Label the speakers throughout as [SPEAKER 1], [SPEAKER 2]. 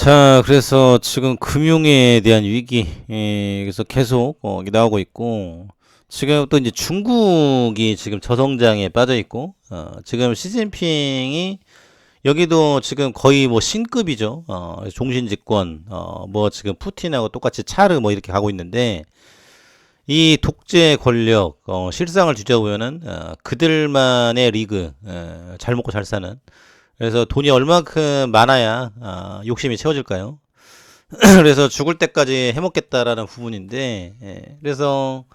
[SPEAKER 1] 자, 그래서 지금 금융에 대한 위기, 그래서 계속 이게 나오고 있고, 지금 또 이제 중국이 지금 저성장에 빠져 있고, 지금 시진핑이 여기도 지금 거의 뭐 신급이죠. 종신집권, 뭐 지금 푸틴하고 똑같이 차르 뭐 이렇게 가고 있는데, 이 독재 권력, 실상을 뒤져보면은, 그들만의 리그, 잘 먹고 잘 사는, 그래서 돈이 얼마큼 많아야 욕심이 채워질까요? 그래서 죽을 때까지 해먹겠다라는 부분인데, 그래서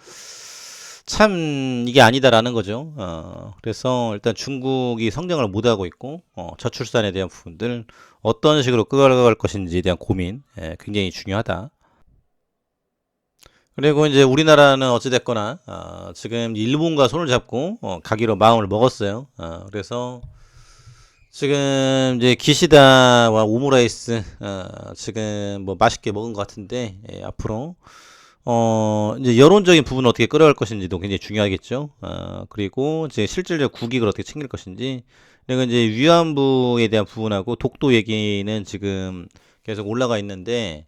[SPEAKER 1] 참 이게 아니다라는 거죠. 그래서 일단 중국이 성장을 못하고 있고, 저출산에 대한 부분들 어떤 식으로 끌어갈 것인지에 대한 고민, 굉장히 중요하다. 그리고 이제 우리나라는 어찌됐거나 지금 일본과 손을 잡고 가기로 마음을 먹었어요. 그래서 지금 이제 기시다와 오므라이스 지금 뭐 맛있게 먹은 것 같은데 앞으로 이제 여론적인 부분을 어떻게 끌어갈 것인지도 굉장히 중요하겠죠. 그리고 이제 실질적 국익을 어떻게 챙길 것인지, 그리고 이제 위안부에 대한 부분하고 독도 얘기는 지금 계속 올라가 있는데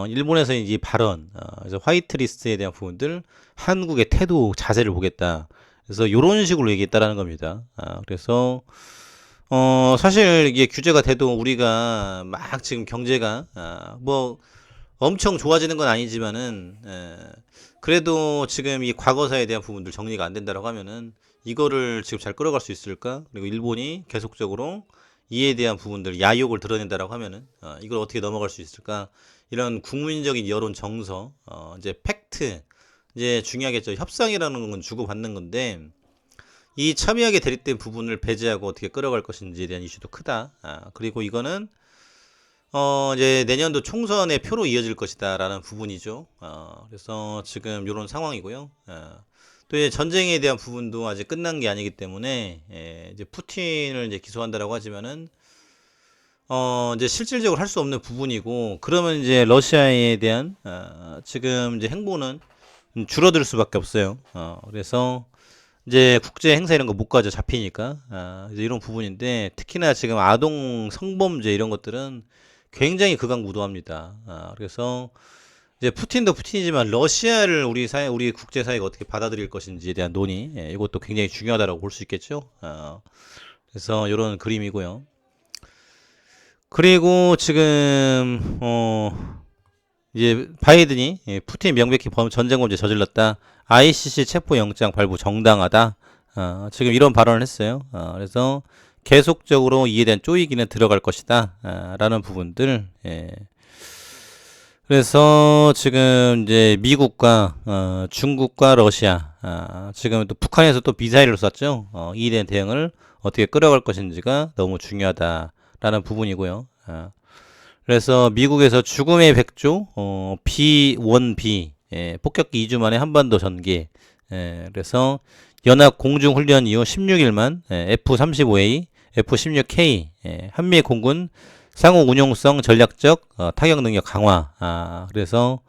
[SPEAKER 1] 일본에서 이제 발언, 그래서 화이트리스트에 대한 부분들, 한국의 태도 자세를 보겠다. 그래서 이런 식으로 얘기했다라는 겁니다. 그래서 사실 이게 규제가 돼도 우리가 막 지금 경제가, 뭐, 엄청 좋아지는 건 아니지만은, 그래도 지금 이 과거사에 대한 부분들 정리가 안 된다라고 하면은, 이거를 지금 잘 끌어갈 수 있을까? 그리고 일본이 계속적으로 이에 대한 부분들, 야욕을 드러낸다라고 하면은, 이걸 어떻게 넘어갈 수 있을까? 이런 국민적인 여론 정서, 이제 팩트, 이제 중요하겠죠. 협상이라는 건 주고받는 건데, 이 첨예하게 대립된 부분을 배제하고 어떻게 끌어갈 것인지에 대한 이슈도 크다. 그리고 이거는 이제 내년도 총선의 표로 이어질 것이다라는 부분이죠. 그래서 지금 이런 상황이고요. 또 이제 전쟁에 대한 부분도 아직 끝난 게 아니기 때문에 이제 푸틴을 이제 기소한다라고 하지만은 이제 실질적으로 할 수 없는 부분이고, 그러면 이제 러시아에 대한 지금 이제 행보는 줄어들 수밖에 없어요. 그래서 이제 국제 행사 이런 거 못 가죠. 잡히니까. 이제 이런 부분인데, 특히나 지금 아동 성범죄 이런 것들은 굉장히 극악무도합니다. 그래서 이제 푸틴도 푸틴이지만 러시아를 우리 사회, 우리 국제사회가 어떻게 받아들일 것인지에 대한 논의, 이것도 굉장히 중요하다고 볼 수 있겠죠. 그래서 이런 그림이고요. 그리고 지금 이제 바이든이 푸틴이 명백히 전쟁 범죄 저질렀다. ICC 체포영장 발부 정당하다. 지금 이런 발언을 했어요. 그래서 계속적으로 이에 대한 쪼이기는 들어갈 것이다. 라는 부분들. 그래서 지금 이제 미국과 중국과 러시아, 지금 또 북한에서 또 미사일을 쐈죠. 이에 대한 대응을 어떻게 끌어갈 것인지가 너무 중요하다라는 부분이고요. 그래서 미국에서 죽음의 백조, B-1B, 폭격기 2주 만에 한반도 전개. 그래서 연합 공중훈련 이후 16일 만 F-35A, F-16K, 한미 공군 상호 운용성 전략적 타격 능력 강화. 그래서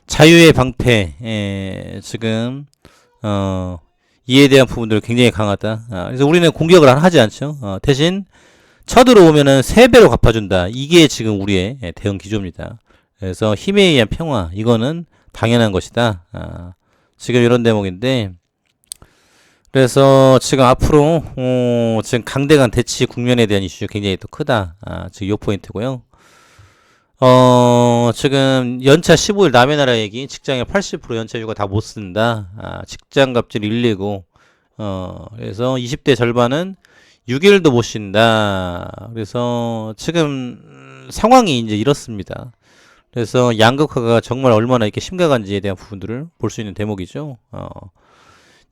[SPEAKER 1] 자유의 방패, 지금 이에 대한 부분들 굉장히 강하다. 그래서 우리는 공격을 하지 않죠. 대신 쳐들어오면은 3배로 갚아준다. 이게 지금 우리의 대응 기조입니다. 그래서 힘에 의한 평화, 이거는 당연한 것이다. 지금 이런 대목인데, 그래서 지금 앞으로 지금 강대강 대치 국면에 대한 이슈 굉장히 또 크다. 지금 요 포인트고요. 지금 연차 15일 남의 나라 얘기, 직장의 80% 연차휴가 다 못 쓴다. 직장 갑질 119. 그래서 20대 절반은 6일도 못 쉰다. 그래서 지금 상황이 이제 이렇습니다. 그래서 양극화가 정말 얼마나 이렇게 심각한지에 대한 부분들을 볼 수 있는 대목이죠.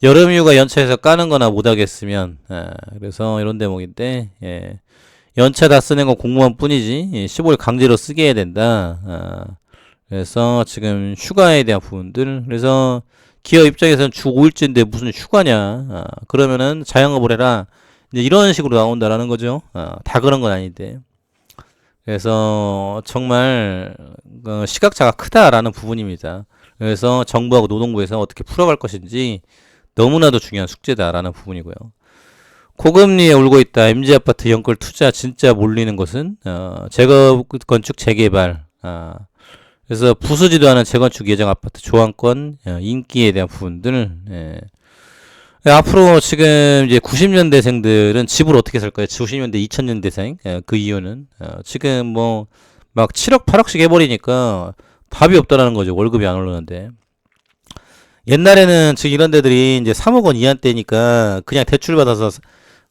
[SPEAKER 1] 여름휴가 연차에서 까는 거나 못하겠으면, 그래서 이런 대목인데, 연차 다 쓰는 건 공무원 뿐이지, 15일 강제로 쓰게 해야 된다. 그래서 지금 휴가에 대한 부분들, 그래서 기업 입장에서는 주 5일째인데 무슨 휴가냐. 그러면은 자영업을 해라. 이제 이런 식으로 나온다라는 거죠. 다 그런 건 아닌데. 그래서 정말 시각차가 크다라는 부분입니다. 그래서 정부하고 노동부에서 어떻게 풀어갈 것인지 너무나도 중요한 숙제다라는 부분이고요. 고금리에 울고 있다. MZ 아파트 연끌 투자 진짜 몰리는 것은 재건축 재개발. 그래서 부수지도 않은 재건축 예정 아파트 조항권 인기에 대한 부분들. 앞으로 지금 이제 90년대생들은 집을 어떻게 살 거예요? 90년대, 2000년대생. 그 이유는 지금 뭐 막 7억, 8억씩 해버리니까 답이 없다라는 거죠. 월급이 안 오르는데. 옛날에는 지금 이런 데들이 이제 3억 원 이한대니까 그냥 대출 받아서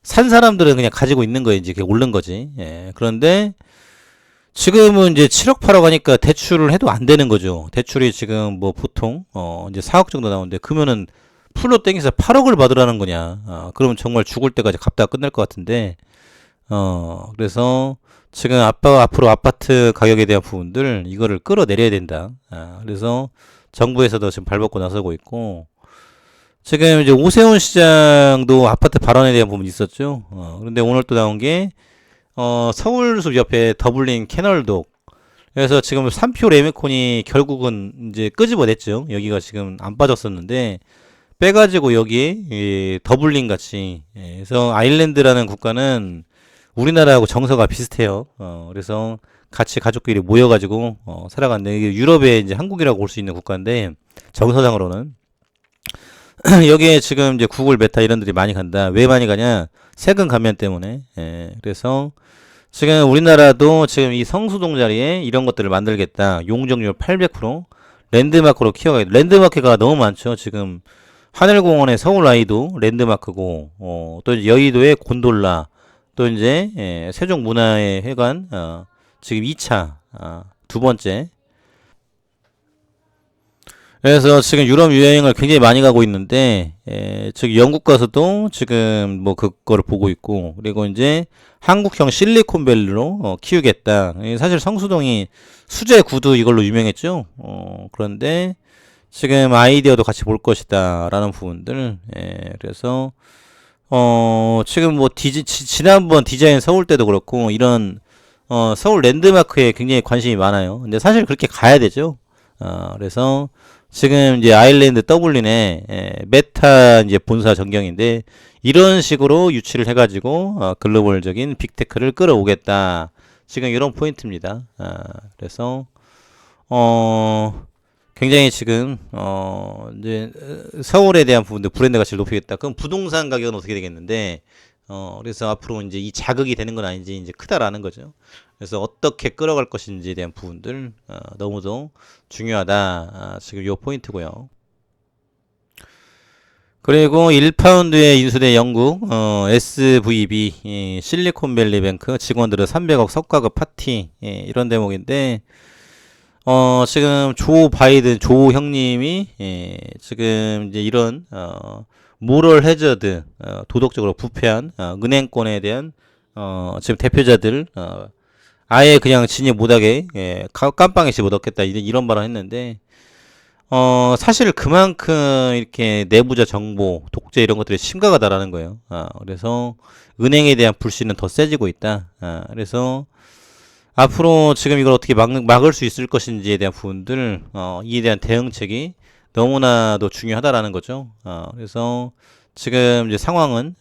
[SPEAKER 1] 산 사람들은 그냥 가지고 있는 거에 이제 그게 오른 거지. 그런데 지금은 이제 7억 8억 하니까 대출을 해도 안 되는 거죠. 대출이 지금 뭐 보통 이제 4억 정도 나오는데 그러면은 풀로 땡겨서 8억을 받으라는 거냐. 그러면 정말 죽을 때까지 갚다가 끝날 것 같은데 그래서 지금 앞으로 아파트 가격에 대한 부분들 이거를 끌어내려야 된다. 그래서 정부에서도 지금 발벗고 나서고 있고 지금 이제 오세훈 시장도 아파트 발언에 대한 부분이 있었죠. 그런데 오늘 또 나온 게 서울숲 옆에 더블린 캐널독. 그래서 지금 3표 레미콘이 결국은 이제 끄집어냈죠. 여기가 지금 안 빠졌었는데 빼가지고 여기에 더블린 같이. 그래서 아일랜드라는 국가는 우리나라하고 정서가 비슷해요. 그래서 같이 가족끼리 모여가지고 살아갔는데 이게 유럽에 이제 한국이라고 볼 수 있는 국가인데 정서상으로는 여기에 지금 이제 구글 메타 이런들이 많이 간다. 왜 많이 가냐? 세금 감면 때문에. 그래서 지금 우리나라도 지금 이 성수동 자리에 이런 것들을 만들겠다. 용적률 800%. 랜드마크로 키워가겠다. 랜드마크가 너무 많죠. 지금 하늘공원의 서울 아이도 랜드마크고, 또 이제 여의도의 곤돌라, 또 이제 세종문화의 회관, 지금 2차, 두 번째. 그래서 지금 유럽 여행을 굉장히 많이 가고 있는데, 즉 영국 가서도 지금 뭐 그거를 보고 있고, 그리고 이제 한국형 실리콘밸리로 키우겠다. 사실 성수동이 수제 구두 이걸로 유명했죠. 그런데 지금 아이디어도 같이 볼 것이다라는 부분들. 그래서 지금 뭐 지난번 디자인 서울 때도 그렇고 이런 서울 랜드마크에 굉장히 관심이 많아요. 근데 사실 그렇게 가야 되죠. 그래서 지금 이제 아일랜드 더블린에 메타 이제 본사 전경인데 이런 식으로 유치를 해가지고 글로벌적인 빅테크를 끌어오겠다. 지금 이런 포인트입니다. 그래서 굉장히 지금 이제 서울에 대한 부분도 브랜드 가치를 높이겠다. 그럼 부동산 가격은 어떻게 되겠는데 그래서 앞으로 이제 이 자극이 되는 건 아닌지 이제 크다라는 거죠. 그래서 어떻게 끌어갈 것인지에 대한 부분들 너무도 중요하다. 지금 요 포인트고요. 그리고 1파운드에 인수된 영국 SVB 실리콘밸리뱅크 직원들은 300억 성과급 파티 이런 대목인데 지금 조 바이든 조 형님이 지금 이제 이런 모럴 해저드 도덕적으로 부패한 은행권에 대한 지금 대표자들 아예 그냥 진입 못하게 깜빵에 집어넣겠다 이런 발언 했는데 사실 그만큼 이렇게 내부자 정보 독재 이런 것들이 심각하다라는 거예요. 그래서 은행에 대한 불신은 더 세지고 있다. 그래서 앞으로 지금 이걸 어떻게 막을 수 있을 것인지에 대한 부분들 이에 대한 대응책이 너무나도 중요하다라는 거죠. 그래서 지금 이제 상황은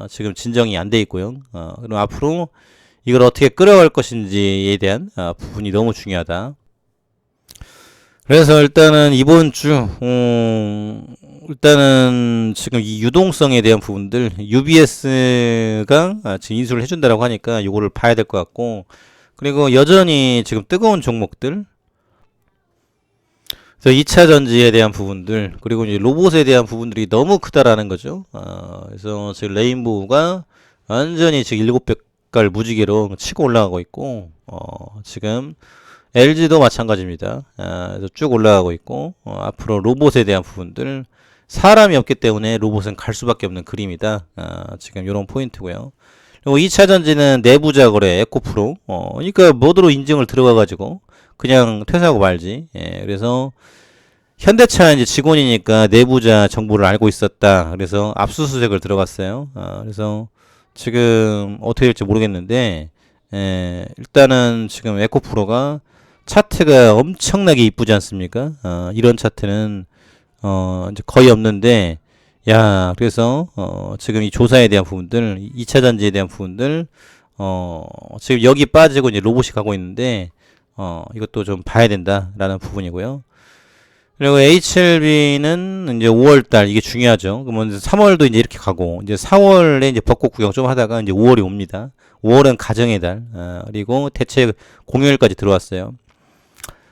[SPEAKER 1] 지금 진정이 안 돼 있고요. 그럼 앞으로 이걸 어떻게 끌어갈 것인지에 대한 부분이 너무 중요하다. 그래서 일단은 이번 주 일단은 지금 이 유동성에 대한 부분들 UBS가 지금 인수를 해준다라고 하니까 요거를 봐야 될 것 같고 그리고 여전히 지금 뜨거운 종목들 그래서 2차 전지에 대한 부분들 그리고 이제 로봇에 대한 부분들이 너무 크다라는 거죠. 그래서 지금 레인보우가 완전히 지금 700갈 무지개로 치고 올라가고 있고 지금 LG도 마찬가지입니다. 그래서 쭉 올라가고 있고 앞으로 로봇에 대한 부분들 사람이 없기 때문에 로봇은 갈 수밖에 없는 그림이다. 지금 이런 포인트고요. 그리고 2차 전지는 내부자 거래 에코프로 그러니까 모드로 인증을 들어가가지고 그냥 퇴사하고 말지. 그래서 현대차 이제 직원이니까 내부자 정보를 알고 있었다. 그래서 압수수색을 들어갔어요. 그래서 지금 어떻게 될지 모르겠는데 일단은 지금 에코프로가 차트가 엄청나게 이쁘지 않습니까? 이런 차트는 이제 거의 없는데 그래서 지금 이 조사에 대한 부분들, 2차 전지에 대한 부분들, 지금 여기 빠지고 이제 로봇이 가고 있는데, 이것도 좀 봐야 된다라는 부분이고요. 그리고 HLB는 이제 5월달 이게 중요하죠. 그러면 3월도 이제 이렇게 가고 이제 4월에 이제 벚꽃 구경 좀 하다가 이제 5월이 옵니다. 5월은 가정의 달, 그리고 대체 공휴일까지 들어왔어요.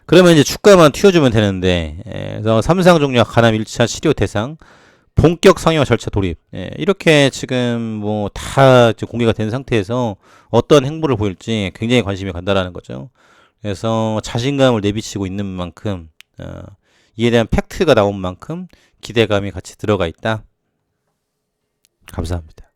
[SPEAKER 1] 그러면 이제 주가만 튀어주면 되는데, 그래서 삼상종약 간암 1차 치료 대상 본격 상용 절차 돌입, 이렇게 지금 뭐 다 공개가 된 상태에서 어떤 행보를 보일지 굉장히 관심이 간다라는 거죠. 그래서 자신감을 내비치고 있는 만큼, 이에 대한 팩트가 나온 만큼 기대감이 같이 들어가 있다. 감사합니다.